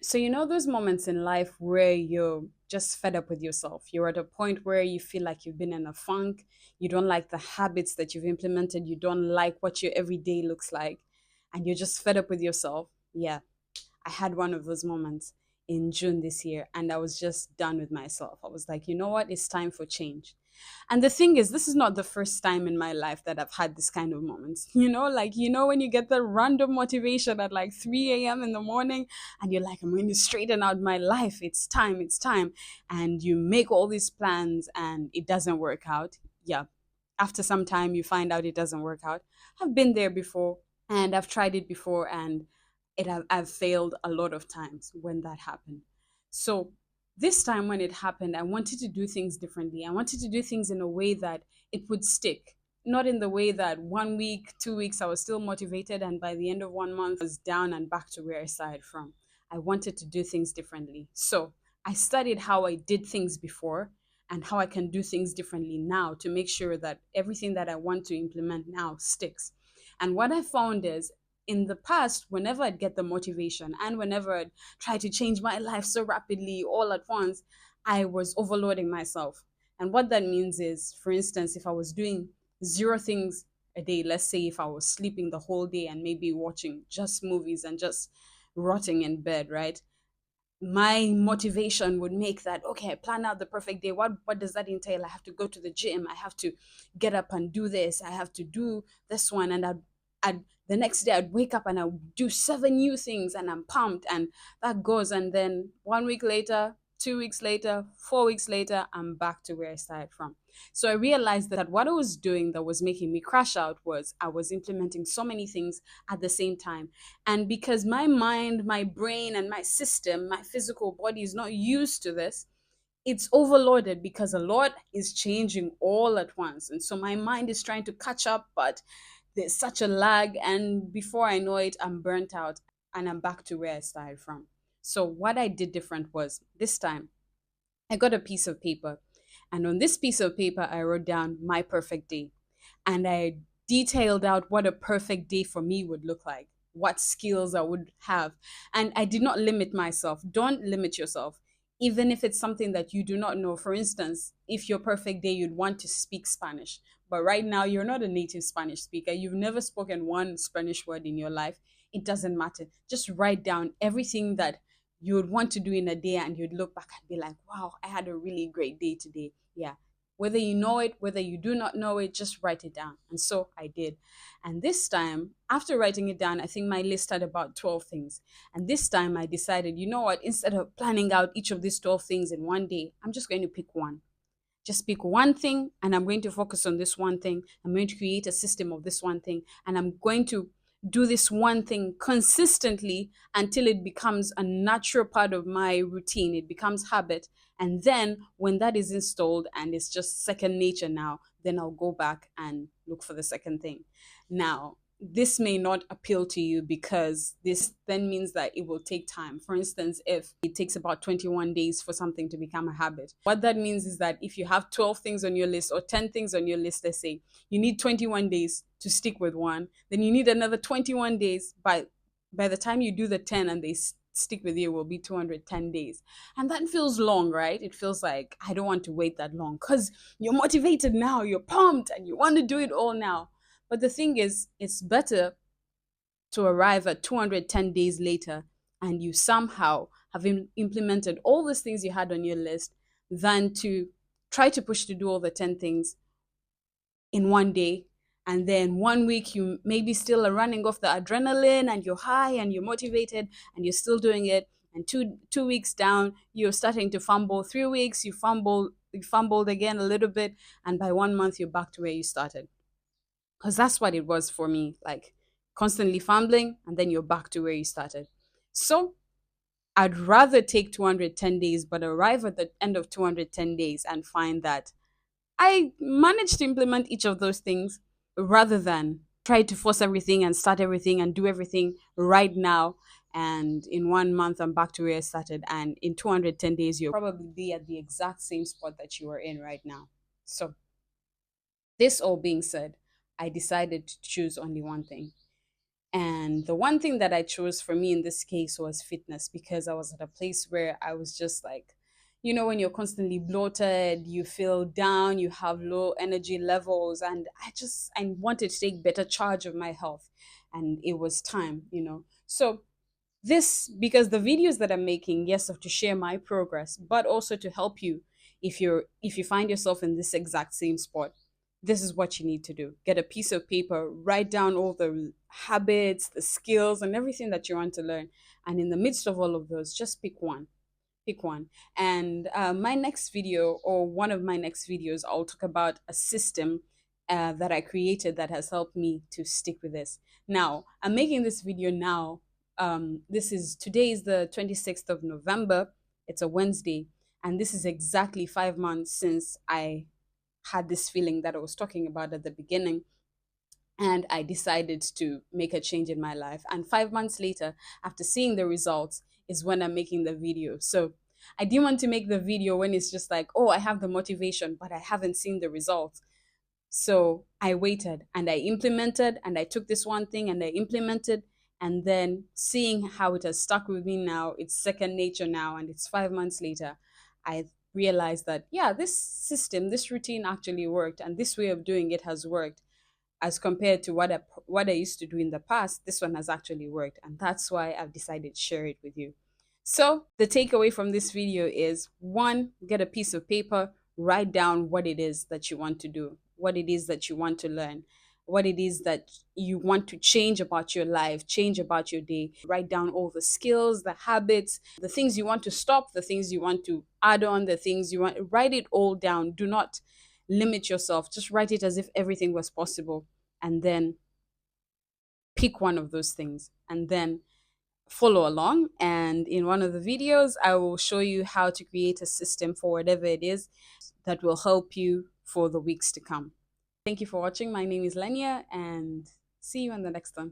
So you know those moments in life where you're just fed up with yourself. You're at a point where you feel like you've been in a funk. You don't like the habits that you've implemented. You don't like what your everyday looks like, and you're just fed up with yourself. Yeah, I had one of those moments in June this year, and I was just done with myself. I was like, you know what? It's time for change. And the thing is, this is not the first time in my life that I've had this kind of moments. When you get the random motivation at like 3 a.m. in the morning and you're like, I'm going to straighten out my life. It's time, it's time. And you make all these plans and it doesn't work out. Yeah. After some time, you find out it doesn't work out. I've been there before and I've tried it before, and I've failed a lot of times when that happened. So this time when it happened, I wanted to do things differently. I wanted to do things in a way that it would stick, not in the way that 1 week, 2 weeks, I was still motivated, and by the end of 1 month, I was down and back to where I started from. I wanted to do things differently. So I studied how I did things before and how I can do things differently now to make sure that everything that I want to implement now sticks. And what I found is, in the past, whenever I'd get the motivation and whenever I'd try to change my life so rapidly all at once, I was overloading myself. And what that means is, for instance, if I was doing zero things a day, let's say if I was sleeping the whole day and maybe watching just movies and just rotting in bed, right? My motivation would make that, okay, I plan out the perfect day. What does that entail? I have to go to the gym, I have to get up and do this, I have to do this one, and I'd the next day I'd wake up and I'd do seven new things and I'm pumped, and that goes, and then 1 week later, 2 weeks later, 4 weeks later, I'm back to where I started from. So I realized that what I was doing that was making me crash out was I was implementing so many things at the same time. And because my mind, my brain, and my system, my physical body is not used to this, it's overloaded because a lot is changing all at once. And so my mind is trying to catch up, but there's such a lag. And before I know it, I'm burnt out and I'm back to where I started from. So what I did different was this time I got a piece of paper. And on this piece of paper, I wrote down my perfect day, and I detailed out what a perfect day for me would look like, what skills I would have. And I did not limit myself. Don't limit yourself, even if it's something that you do not know. For instance, if your perfect day, you'd want to speak Spanish, but right now you're not a native Spanish speaker, you've never spoken one Spanish word in your life, it doesn't matter. Just write down everything that you would want to do in a day, and you'd look back and be like, wow, I had a really great day today. Yeah, whether you know it, whether you do not know it, just write it down. And so I did. And this time, after writing it down, I think my list had about 12 things. And this time I decided, you know what, instead of planning out each of these 12 things in one day, I'm just going to pick one. Just pick one thing, and I'm going to focus on this one thing. I'm going to create a system of this one thing, and I'm going to do this one thing consistently until it becomes a natural part of my routine. It becomes habit. And then when that is installed and it's just second nature now, then I'll go back and look for the second thing. Now, this may not appeal to you because this then means that it will take time. For instance, if it takes about 21 days for something to become a habit, what that means is that if you have 12 things on your list or 10 things on your list, let's say, you need 21 days to stick with one, then you need another 21 days. By the time you do the 10 and they stick with you, will be 210 days. And that feels long, right? It feels like I don't want to wait that long because you're motivated now, you're pumped, and you want to do it all now. But the thing is, it's better to arrive at 210 days later and you somehow have implemented all these things you had on your list than to try to push to do all the 10 things in one day. And then 1 week, you maybe still are running off the adrenaline and you're high and you're motivated and you're still doing it. And two weeks down, you're starting to fumble. 3 weeks, you fumbled again a little bit. And by 1 month, you're back to where you started, because that's what it was for me, like constantly fumbling and then you're back to where you started. So I'd rather take 210 days but arrive at the end of 210 days and find that I managed to implement each of those things, rather than try to force everything and start everything and do everything right now, and in 1 month I'm back to where I started, and in 210 days you'll probably be at the exact same spot that you are in right now. So this all being said, I decided to choose only one thing. And the one thing that I chose for me in this case was fitness, because I was at a place where I was just like, when you're constantly bloated, you feel down, you have low energy levels, and I wanted to take better charge of my health, and it was time. So this, because the videos that I'm making, yes, are to share my progress, but also to help you. If you find yourself in this exact same spot, this is what you need to do. Get a piece of paper, write down all the habits, the skills, and everything that you want to learn. And in the midst of all of those, just pick one. And my next video, or one of my next videos, I'll talk about a system that I created that has helped me to stick with this. Now, I'm making this video now. Today is the 26th of November. It's a Wednesday. And this is exactly 5 months since I had this feeling that I was talking about at the beginning. And I decided to make a change in my life. And 5 months later, after seeing the results, is when I'm making the video. So I didn't want to make the video when it's just like, oh, I have the motivation, but I haven't seen the results. So I waited and I implemented, and I took this one thing and I implemented. And then seeing how it has stuck with me now, it's second nature now, and it's 5 months later, I realized that, yeah, this system, this routine actually worked, and this way of doing it has worked as compared to what I used to do in the past. This one has actually worked, and that's why I've decided to share it with you. So the takeaway from this video is: one, get a piece of paper, write down what it is that you want to do, what it is that you want to learn, what it is that you want to change about your life, change about your day. Write down all the skills, the habits, the things you want to stop, the things you want to add on, the things you want. Write it all down. Do not limit yourself. Just write it as if everything was possible, and then pick one of those things, and then follow along. And in one of the videos, I will show you how to create a system for whatever it is that will help you for the weeks to come. Thank you for watching. My name is Lenia, and see you in the next one.